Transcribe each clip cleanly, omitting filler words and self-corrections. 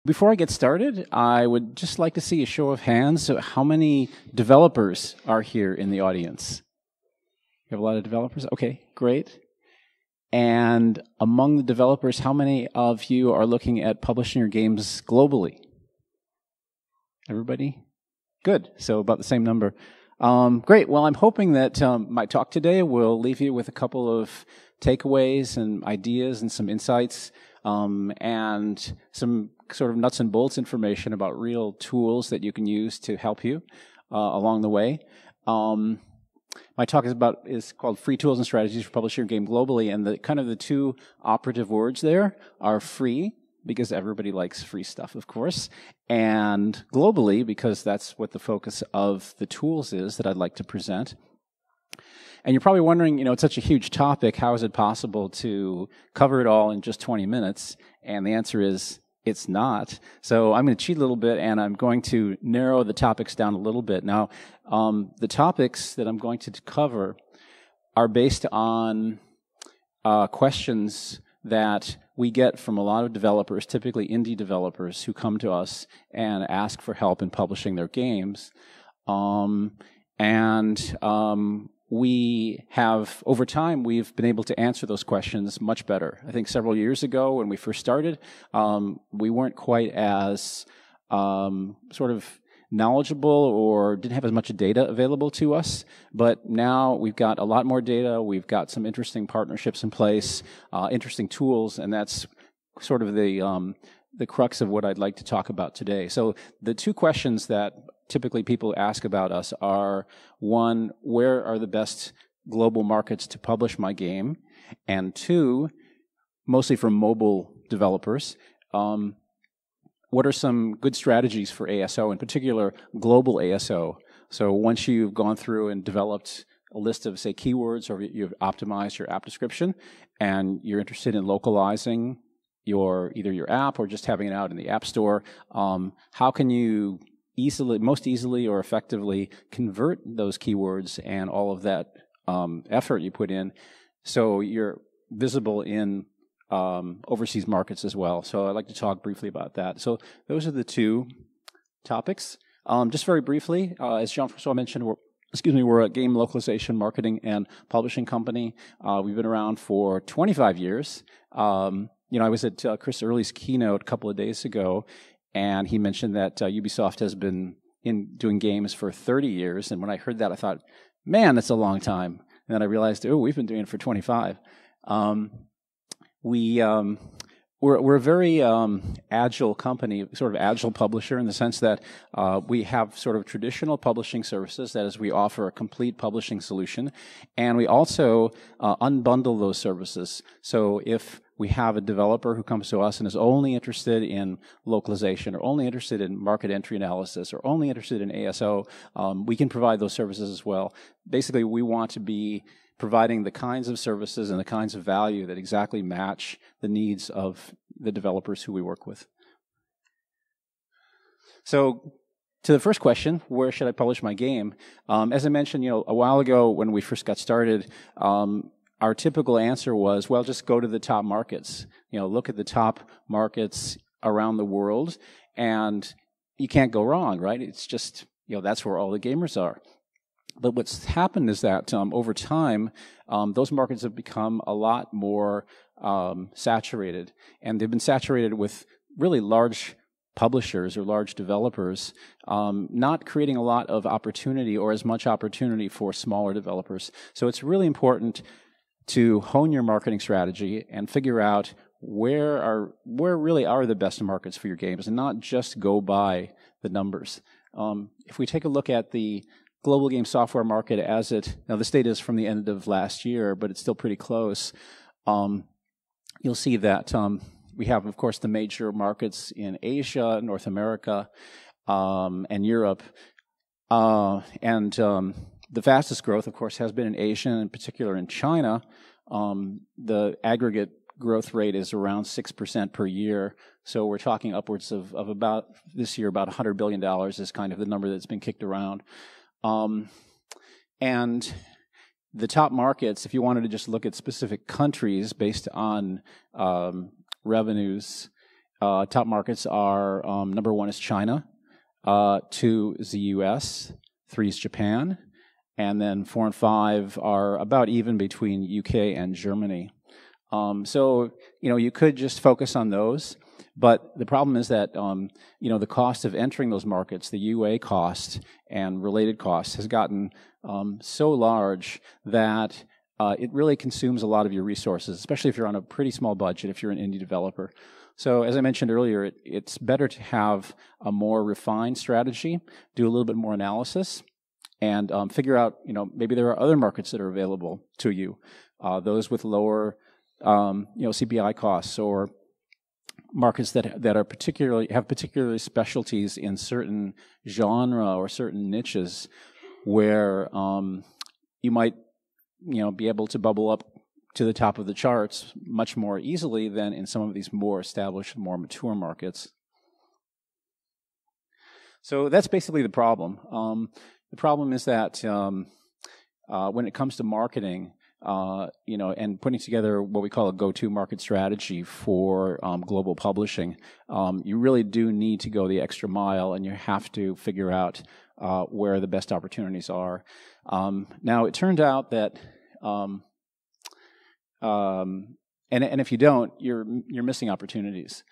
Before I get started, I would just like to see a show of hands. So how many developers are here in the audience? You have a lot of developers? Okay, great. And among the developers, how many of you are looking at publishing your games globally? Everybody? Good. So about the same number. Great. Well, I'm hoping that my talk today will leave you with a couple of takeaways and ideas and some insights and some sort of nuts and bolts information about real tools that you can use to help you along the way. My talk is called Free Tools and Strategies for Publishing Your Game Globally, and the two operative words there are free, because everybody likes free stuff, of course, and globally, because that's what the focus of the tools is that I'd like to present. And you're probably wondering, it's such a huge topic, how is it possible to cover it all in just 20 minutes? And the answer is, it's not. So I'm going to cheat a little bit, and I'm going to narrow the topics down a little bit. Now, the topics that I'm going to cover are based on questions that we get from a lot of developers, typically indie developers, who come to us and ask for help in publishing their games. We have, over time, we've been able to answer those questions much better. I think several years ago when we first started, we weren't quite as sort of knowledgeable or didn't have as much data available to us. But now we've got a lot more data. We've got some interesting partnerships in place, interesting tools, and that's sort of the crux of what I'd like to talk about today. So the two questions that typically people ask about us are, one, where are the best global markets to publish my game? And two, mostly for mobile developers, what are some good strategies for ASO, in particular global ASO? So once you've gone through and developed a list of, say, keywords, or you've optimized your app description, and you're interested in localizing either your app or just having it out in the App Store, how can you most easily or effectively convert those keywords and all of that effort you put in so you're visible in overseas markets as well? So I'd like to talk briefly about that. So those are the two topics. Just very briefly, as Jean-Francois mentioned, we're a game localization, marketing, and publishing company. We've been around for 25 years. I was at Chris Early's keynote a couple of days ago, and he mentioned that Ubisoft has been doing games for 30 years. And when I heard that, I thought, man, that's a long time. And then I realized, we've been doing it for 25. We're a very agile company, sort of agile publisher, in the sense that we have sort of traditional publishing services, that is, we offer a complete publishing solution, and we also unbundle those services. So if we have a developer who comes to us and is only interested in localization, or only interested in market entry analysis, or only interested in ASO, we can provide those services as well. Basically, we want to be providing the kinds of services and the kinds of value that exactly match the needs of the developers who we work with. So, to the first question, where should I publish my game? As I mentioned, a while ago when we first got started, our typical answer was, well, just go to the top markets. Look at the top markets around the world, and you can't go wrong, right? It's just, that's where all the gamers are. But what's happened is that over time, those markets have become a lot more saturated, and they've been saturated with really large publishers or large developers, not creating a lot of opportunity or as much opportunity for smaller developers. So it's really important to hone your marketing strategy and figure out where really are the best markets for your games, and not just go by the numbers. If we take a look at the global game software market now this data is from the end of last year, but it's still pretty close. You'll see that we have, of course, the major markets in Asia, North America, and Europe. The fastest growth, of course, has been in Asia, in particular in China. The aggregate growth rate is around 6% per year. So we're talking upwards of about, this year, about $100 billion is kind of the number that's been kicked around. And the top markets, if you wanted to just look at specific countries based on revenues, Top markets are number 1 is China, 2 is the U.S., 3 is Japan, and then 4 and 5 are about even between UK and Germany. So, you could just focus on those, but the problem is that, the cost of entering those markets, the UA cost and related costs, has gotten so large that it really consumes a lot of your resources, especially if you're on a pretty small budget, if you're an indie developer. So as I mentioned earlier, it's better to have a more refined strategy, do a little bit more analysis, and figure out, maybe there are other markets that are available to you, those with lower, CPI costs, or markets that are particularly specialties in certain genre or certain niches, where you might, be able to bubble up to the top of the charts much more easily than in some of these more established, more mature markets. So that's basically the problem. The problem is that when it comes to marketing, and putting together what we call a go-to market strategy for global publishing, you really do need to go the extra mile, and you have to figure out where the best opportunities are. Now, it turned out that, and if you don't, you're missing opportunities.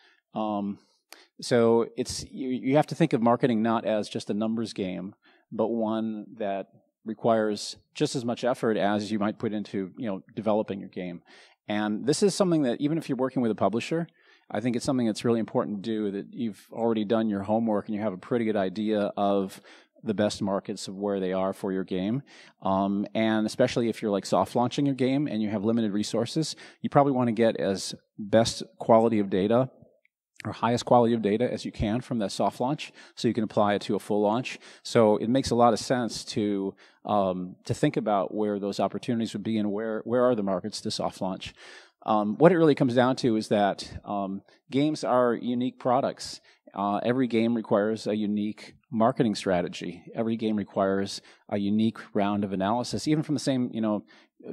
So you have to think of marketing not as just a numbers game, but one that requires just as much effort as you might put into developing your game. And this is something that, even if you're working with a publisher, I think it's something that's really important to do, that you've already done your homework and you have a pretty good idea of the best markets of where they are for your game. And especially if you're like soft launching your game and you have limited resources, you probably want to get as best quality of data or highest quality of data as you can from that soft launch, so you can apply it to a full launch. So it makes a lot of sense to think about where those opportunities would be and where are the markets to soft launch. What it really comes down to is that games are unique products. Every game requires a unique marketing strategy. Every game requires a unique round of analysis, even from the same,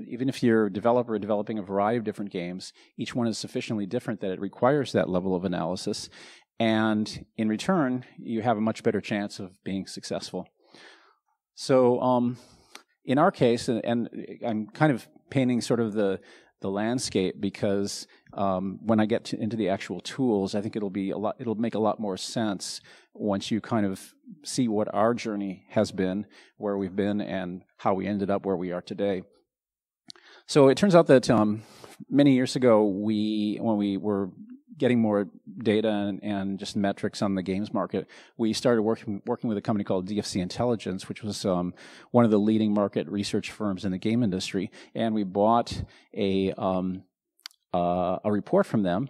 even if you're a developer developing a variety of different games, each one is sufficiently different that it requires that level of analysis. And in return, you have a much better chance of being successful. So in our case, and I'm kind of painting sort of the landscape, because when I get into the actual tools, I think it'll make a lot more sense once you kind of see what our journey has been, where we've been, and how we ended up where we are today. So it turns out that many years ago, when we were getting more data and just metrics on the games market, we started working with a company called DFC Intelligence, which was one of the leading market research firms in the game industry, and we bought a report from them,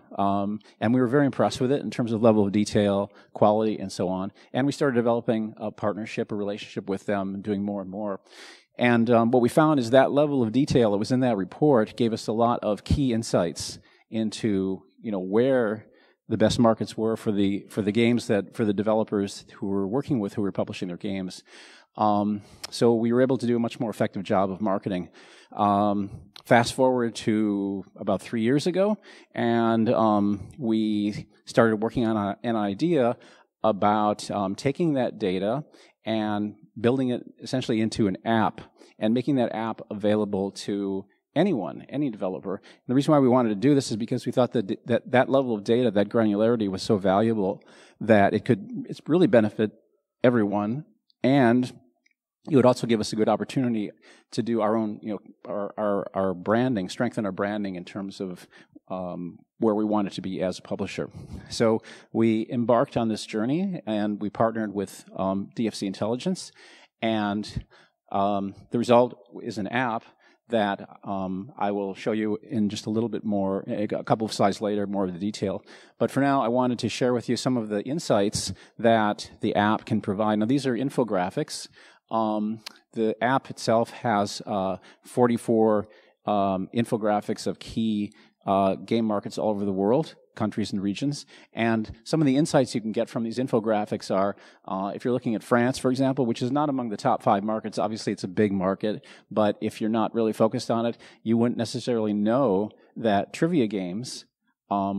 and we were very impressed with it in terms of level of detail, quality, and so on. And we started developing a partnership, a relationship with them, and doing more and more. And what we found is that level of detail that was in that report gave us a lot of key insights into where the best markets were for the games, for the developers who were working with, who were publishing their games. So we were able to do a much more effective job of marketing. Fast forward to about 3 years ago, and we started working on an idea about taking that data and building it essentially into an app and making that app available to anyone, any developer. And the reason why we wanted to do this is because we thought that level of data, that granularity, was so valuable that it's really benefit everyone, and it would also give us a good opportunity to do our own, our branding, strengthen our branding in terms of where we want it to be as a publisher. So we embarked on this journey, and we partnered with DFC Intelligence, and the result is an app that I will show you in just a little bit more, a couple of slides later, more of the detail. But for now, I wanted to share with you some of the insights that the app can provide. Now, these are infographics. The app itself has 44 infographics of key game markets all over the world, countries and regions. And some of the insights you can get from these infographics are, if you're looking at France, for example, which is not among the top 5 markets, obviously it's a big market, but if you're not really focused on it, you wouldn't necessarily know that trivia games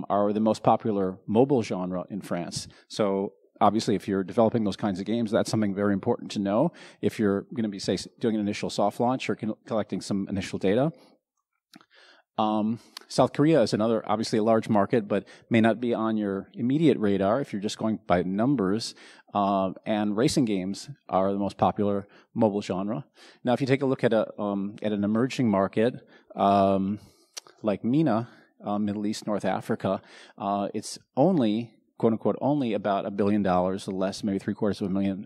are the most popular mobile genre in France. So obviously, if you're developing those kinds of games, that's something very important to know. If you're going to be, say, doing an initial soft launch or collecting some initial data. South Korea is another, obviously a large market, but may not be on your immediate radar if you're just going by numbers. And racing games are the most popular mobile genre. Now, if you take a look at an emerging market like MENA, Middle East, North Africa, it's only, quote unquote, only about $1 billion, less, maybe $750 million.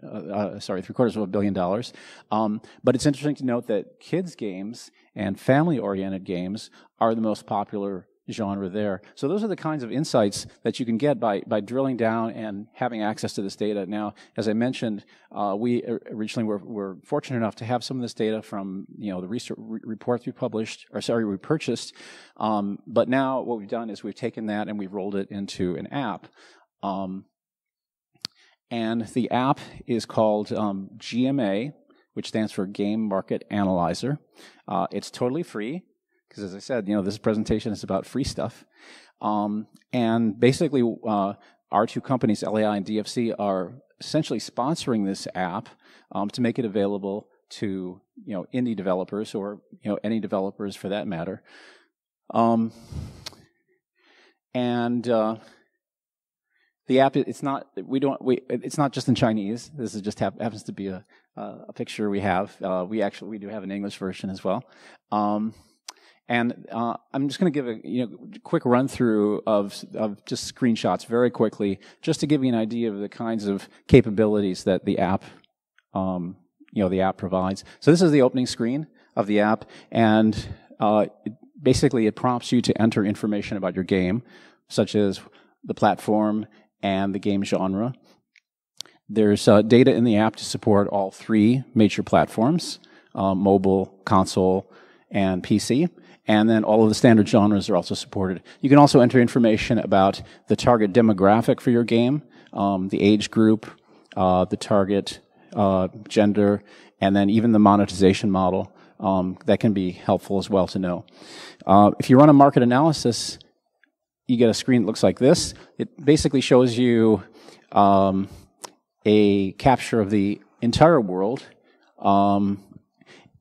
But it's interesting to note that kids games and family-oriented games are the most popular genre there. So those are the kinds of insights that you can get by drilling down and having access to this data. Now, as I mentioned, we originally were fortunate enough to have some of this data from the research reports we purchased. But now what we've done is we've taken that and we've rolled it into an app. And the app is called GMA, which stands for Game Market Analyzer. It's totally free, because as I said, this presentation is about free stuff. And basically, our two companies, LAI and DFC, are essentially sponsoring this app to make it available to indie developers or any developers for that matter. The app, it's not just in Chinese. This is just happens to be a picture we have. We do have an English version as well. I'm just going to give a quick run through of just screenshots very quickly, just to give you an idea of the kinds of capabilities that the app the app provides. So this is the opening screen of the app, and basically it prompts you to enter information about your game, such as the platform and the game genre. There's data in the app to support all three major platforms, mobile, console, and PC. And then all of the standard genres are also supported. You can also enter information about the target demographic for your game, the age group, the target gender, and then even the monetization model. That can be helpful as well to know. If you run a market analysis, you get a screen that looks like this. It basically shows you a capture of the entire world,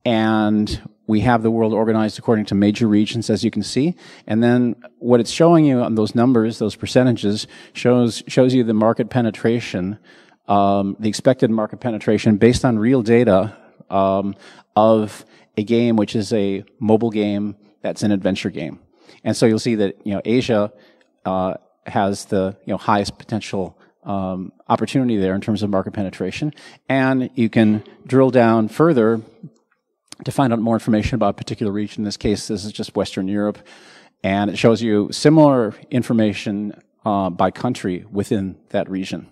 and we have the world organized according to major regions, as you can see. And then what it's showing you on those numbers, those percentages, shows you the market penetration, the expected market penetration based on real data of a game which is a mobile game that's an adventure game. And so you'll see that Asia has the highest potential opportunity there in terms of market penetration, and you can drill down further to find out more information about a particular region. In this case, this is just Western Europe, and it shows you similar information by country within that region.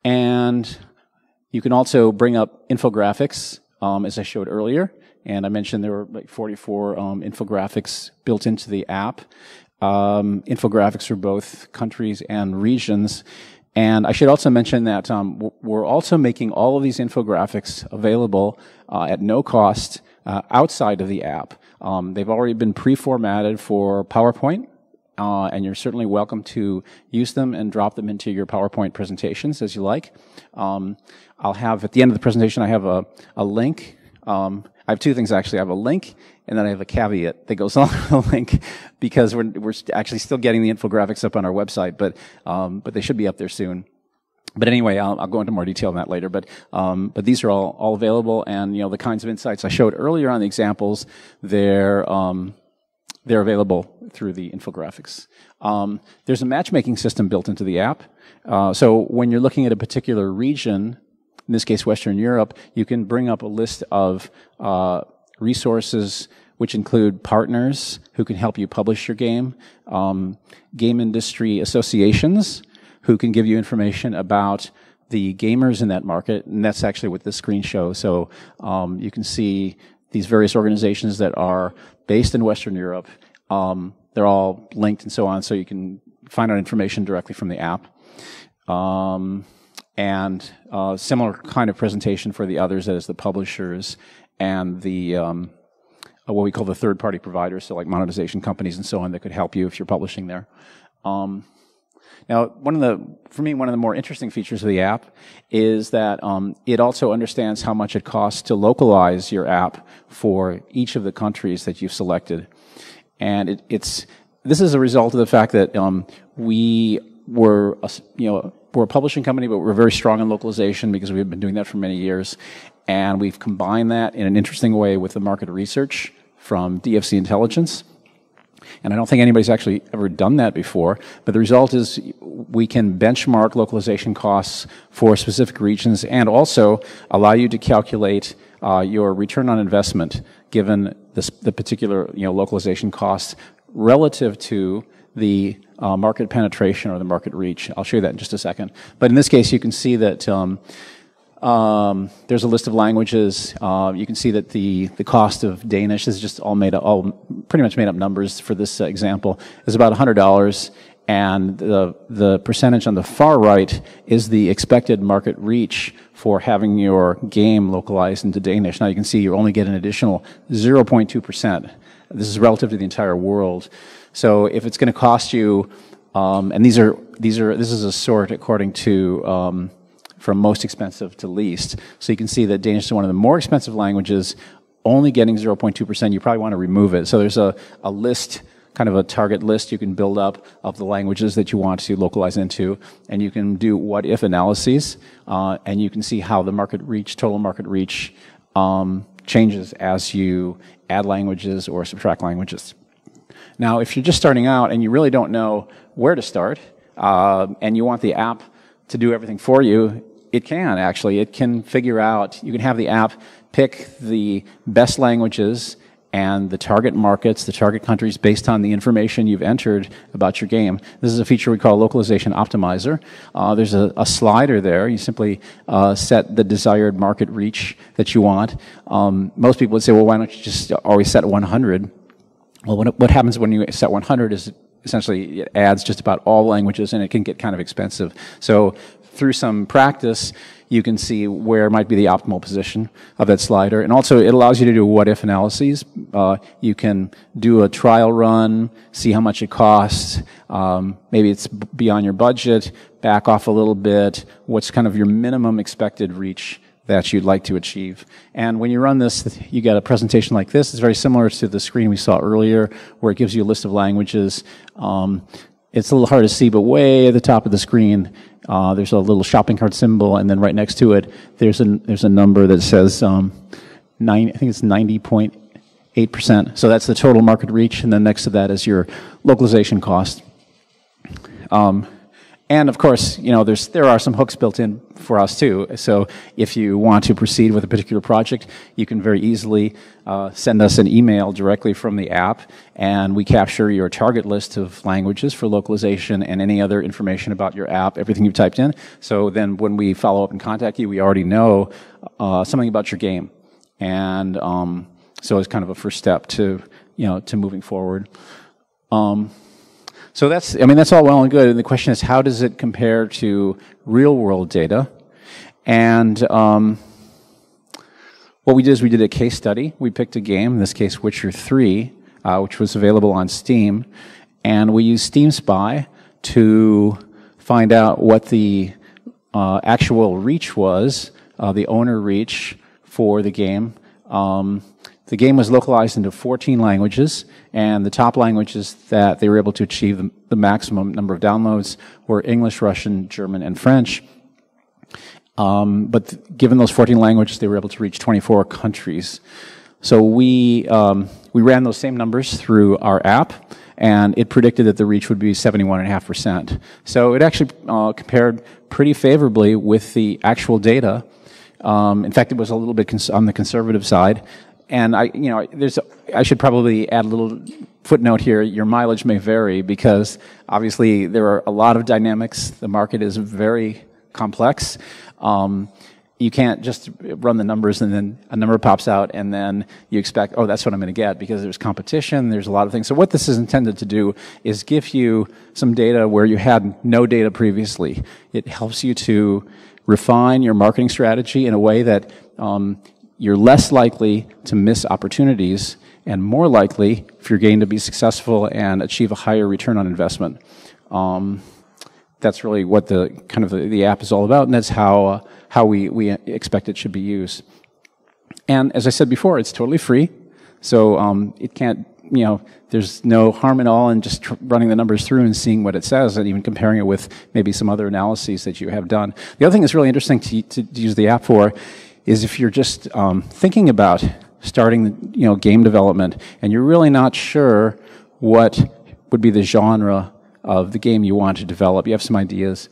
And you can also bring up infographics, as I showed earlier, and I mentioned there were like 44 infographics built into the app. Infographics for both countries and regions. And I should also mention that we're also making all of these infographics available at no cost outside of the app. They've already been pre-formatted for PowerPoint, and you're certainly welcome to use them and drop them into your PowerPoint presentations as you like. I'll have, at the end of the presentation, I have a link. I have two things, actually. I have a link, and then I have a caveat that goes along with the link, because we're actually still getting the infographics up on our website, but they should be up there soon. But anyway, I'll go into more detail on that later. But these are all available, and the kinds of insights I showed earlier on the examples, they're available through the infographics. There's a matchmaking system built into the app. So when you're looking at a particular region, in this case Western Europe, you can bring up a list of resources which include partners who can help you publish your game, game industry associations who can give you information about the gamers in that market, and that's actually what this screen shows. So you can see these various organizations that are based in Western Europe. They're all linked and so on, so you can find out information directly from the app. And similar kind of presentation for the others, that is the publishers and the what we call the third-party providers, so like monetization companies and so on that could help you if you're publishing there. Now, for me, one of the more interesting features of the app is that it also understands how much it costs to localize your app for each of the countries that you've selected. And this is a result of the fact that we're a publishing company, but we're very strong in localization because we've been doing that for many years. And we've combined that in an interesting way with the market research from DFC Intelligence. And I don't think anybody's actually ever done that before, but the result is we can benchmark localization costs for specific regions and also allow you to calculate your return on investment given the particular localization costs relative to the market penetration or the market reach. I'll show you that in just a second. But in this case, you can see that there's a list of languages. You can see that the cost of Danish is just pretty much made up numbers for this example, is about $100. And the percentage on the far right is the expected market reach for having your game localized into Danish. Now you can see you only get an additional 0.2%. This is relative to the entire world. So if it's going to cost you, and this is a sort according to from most expensive to least. So you can see that Danish is one of the more expensive languages, only getting 0.2%. You probably want to remove it. So there's a list, kind of a target list you can build up of the languages that you want to localize into, and you can do what-if analyses, and you can see how the total market reach, changes as you add languages or subtract languages. Now, if you're just starting out and you really don't know where to start, and you want the app to do everything for you, it can actually. It can figure out, you can have the app pick the best languages and the target markets, the target countries based on the information you've entered about your game. This is a feature we call Localization Optimizer. There's a slider there. You simply set the desired market reach that you want. Most people would say, well, why don't you just always set 100? Well, what happens when you set 100 is essentially it adds just about all languages, and it can get kind of expensive. So through some practice, you can see where might be the optimal position of that slider. And also, it allows you to do what-if analyses. You can do a trial run, see how much it costs. Maybe it's beyond your budget, back off a little bit. What's kind of your minimum expected reach that you'd like to achieve. And when you run this, you get a presentation like this. It's very similar to the screen we saw earlier, where it gives you a list of languages. It's a little hard to see, but way at the top of the screen, there's a little shopping cart symbol, and then right next to it, there's a number that says I think it's 90.8%. So that's the total market reach, and then next to that is your localization cost. And of course, there are some hooks built in for us too. So if you want to proceed with a particular project, you can very easily send us an email directly from the app, and we capture your target list of languages for localization and any other information about your app, everything you've typed in. So then when we follow up and contact you, we already know something about your game. And so it's kind of a first step to moving forward. So that's all well and good. And the question is, how does it compare to real-world data? And what we did is we did a case study. We picked a game, in this case Witcher 3, which was available on Steam. And we used Steam Spy to find out what the actual reach was, the owner reach for the game. The game was localized into 14 languages, and the top languages that they were able to achieve the maximum number of downloads were English, Russian, German, and French. But given those 14 languages, they were able to reach 24 countries. So we ran those same numbers through our app, and it predicted that the reach would be 71.5%. So it actually compared pretty favorably with the actual data. In fact, it was a little bit on the conservative side. And I should probably add a little footnote here. Your mileage may vary because obviously there are a lot of dynamics. The market is very complex. You can't just run the numbers and then a number pops out and then you expect, oh, that's what I'm going to get, because there's competition, there's a lot of things. So what this is intended to do is give you some data where you had no data previously. It helps you to refine your marketing strategy in a way that you're less likely to miss opportunities and more likely for your game to be successful and achieve a higher return on investment. That's really what the kind of the app is all about, and that's how we expect it should be used. And as I said before, it's totally free, so it can't, there's no harm at all in just running the numbers through and seeing what it says, and even comparing it with maybe some other analyses that you have done. The other thing that's really interesting to use the app for is if you're just thinking about starting, game development, and you're really not sure what would be the genre of the game you want to develop. You have some ideas.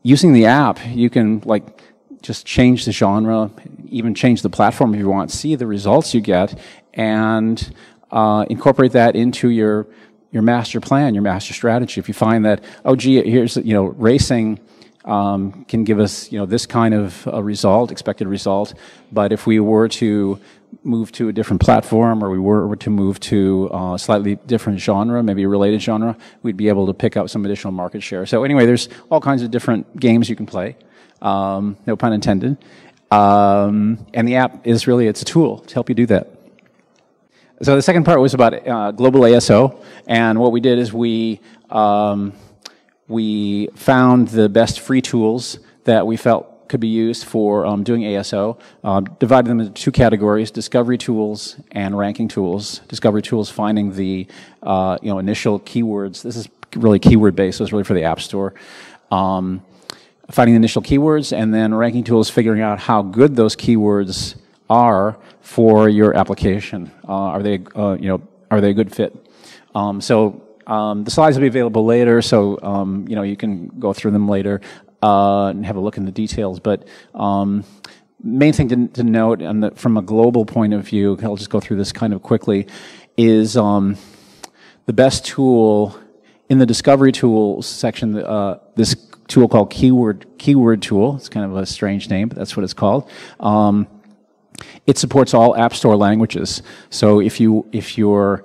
Using the app, you can just change the genre, even change the platform if you want, see the results you get, and incorporate that into your master plan, your master strategy. If you find that, oh gee, here's, racing can give us, this kind of expected result, but if we were to move to a different platform, or we were to move to a slightly different genre, maybe a related genre, we'd be able to pick up some additional market share. So anyway, there's all kinds of different games you can play, no pun intended, and the app is really, it's a tool to help you do that. So the second part was about global ASO, and what we did is we found the best free tools that we felt could be used for doing ASO, divided them into two categories: discovery tools and ranking tools. Discovery tools, finding the initial keywords. This is really keyword based, so it's really for the App Store. Finding the initial keywords, and then ranking tools, figuring out how good those keywords are for your application. Are they a good fit? The slides will be available later, so you can go through them later and have a look in the details. But main thing to note, and from a global point of view, I'll just go through this kind of quickly, is the best tool in the discovery tools section. This tool called keyword tool. It's kind of a strange name, but that's what it's called. It supports all App Store languages. So if you're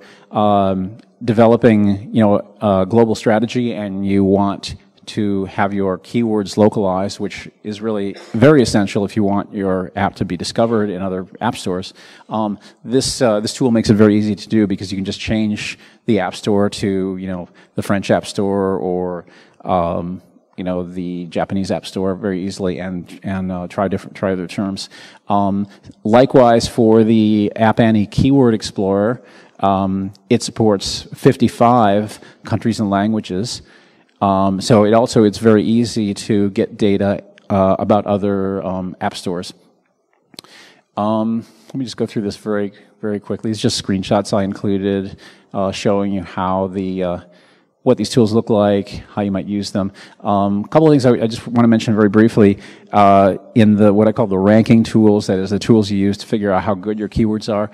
developing, a global strategy and you want to have your keywords localized, which is really very essential if you want your app to be discovered in other app stores, this tool makes it very easy to do, because you can just change the App Store to, the French App Store, or the Japanese App Store very easily, and try other terms. Likewise, for the App Annie Keyword Explorer, it supports 55 countries and languages. So it's very easy to get data about other app stores. Let me just go through this very, very quickly. It's just screenshots I included showing you how what these tools look like, how you might use them. A couple of things I just want to mention very briefly. In what I call the ranking tools, that is the tools you use to figure out how good your keywords are,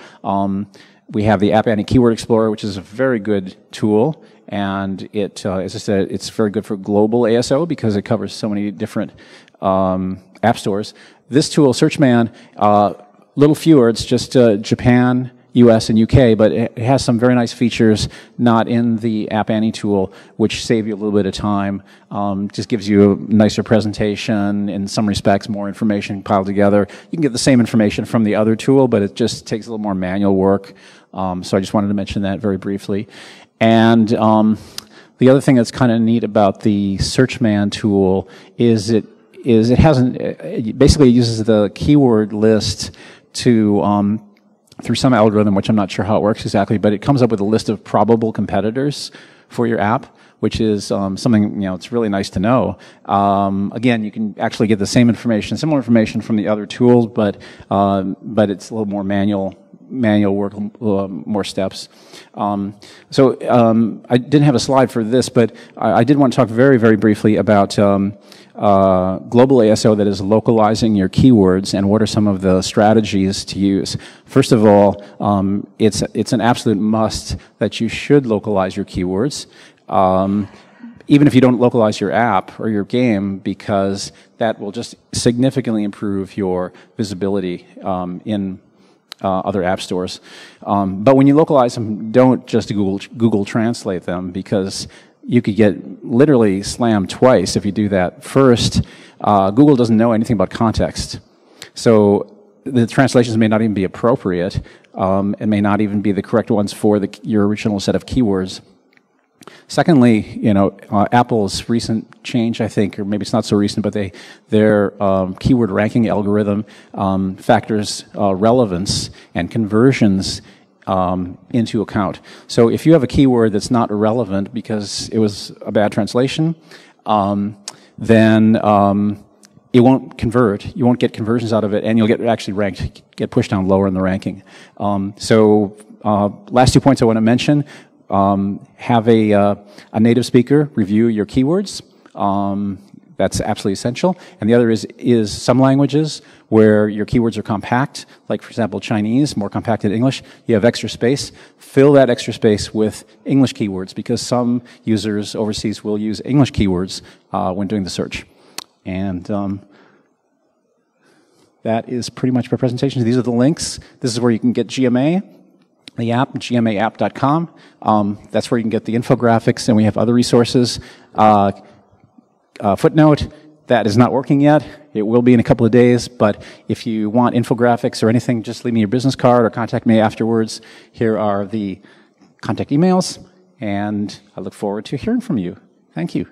we have the App Annie Keyword Explorer, which is a very good tool. And it, as I said, it's very good for global ASO because it covers so many different app stores. This tool, Searchman, little fewer. It's just Japan, US, and UK, but it has some very nice features not in the App Annie tool, which save you a little bit of time. Just gives you a nicer presentation, in some respects, more information piled together. You can get the same information from the other tool, but it just takes a little more manual work. So I just wanted to mention that very briefly. And the other thing that's kind of neat about the Searchman tool is it basically uses the keyword list to through some algorithm, which I'm not sure how it works exactly, but it comes up with a list of probable competitors for your app, which is something, it's really nice to know. Again, you can actually get the same information, similar information from the other tools, but it's a little more manual work, more steps. I didn't have a slide for this, but I did want to talk very, very briefly about global ASO, that is localizing your keywords, and what are some of the strategies to use. First of all, it's an absolute must that you should localize your keywords, even if you don't localize your app or your game, because that will just significantly improve your visibility in other app stores. But when you localize them, don't just Google Translate them, because you could get literally slammed twice if you do that. First, Google doesn't know anything about context. So the translations may not even be appropriate, and may not even be the correct ones for your original set of keywords. Secondly, Apple's recent change, I think, or maybe it's not so recent, but their keyword ranking algorithm factors relevance and conversions into account. So if you have a keyword that's not relevant because it was a bad translation, then it won't convert. You won't get conversions out of it, and you'll get get pushed down lower in the ranking. Last 2 points I want to mention. Have a native speaker review your keywords. That's absolutely essential. And the other is some languages where your keywords are compact, like, for example, Chinese, more compact than English. You have extra space. Fill that extra space with English keywords, because some users overseas will use English keywords when doing the search. And that is pretty much my presentation. These are the links. This is where you can get GMA. The app, gmaapp.com. That's where you can get the infographics, and we have other resources. Footnote, that is not working yet. It will be in a couple of days, but if you want infographics or anything, just leave me your business card or contact me afterwards. Here are the contact emails, and I look forward to hearing from you. Thank you.